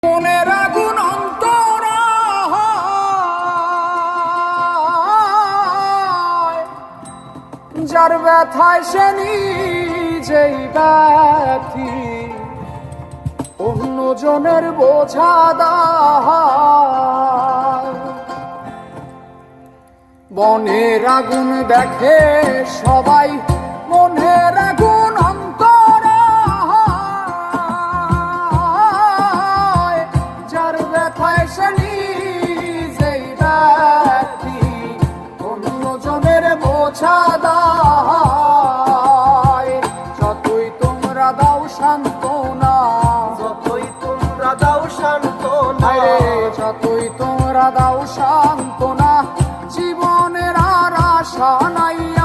মনের আগুন অন্তরা যার ব্যথায় সে নিজেই ব্যথী, অন্যজনের বোঝা দায়। বনের আগুন দেখে সবাই, মনের আগুন অন্তরা যার ব্যথায় সে নিজেই ব্যথী, অন্যজনের বোঝা দায়। যতই তোমরা দাও সান্ত্বনা, যতই তোমরা দাও সান্ত্বনা, যতই তোমরা দাও সান্ত্বনা, জীবনের আর আশা নাই।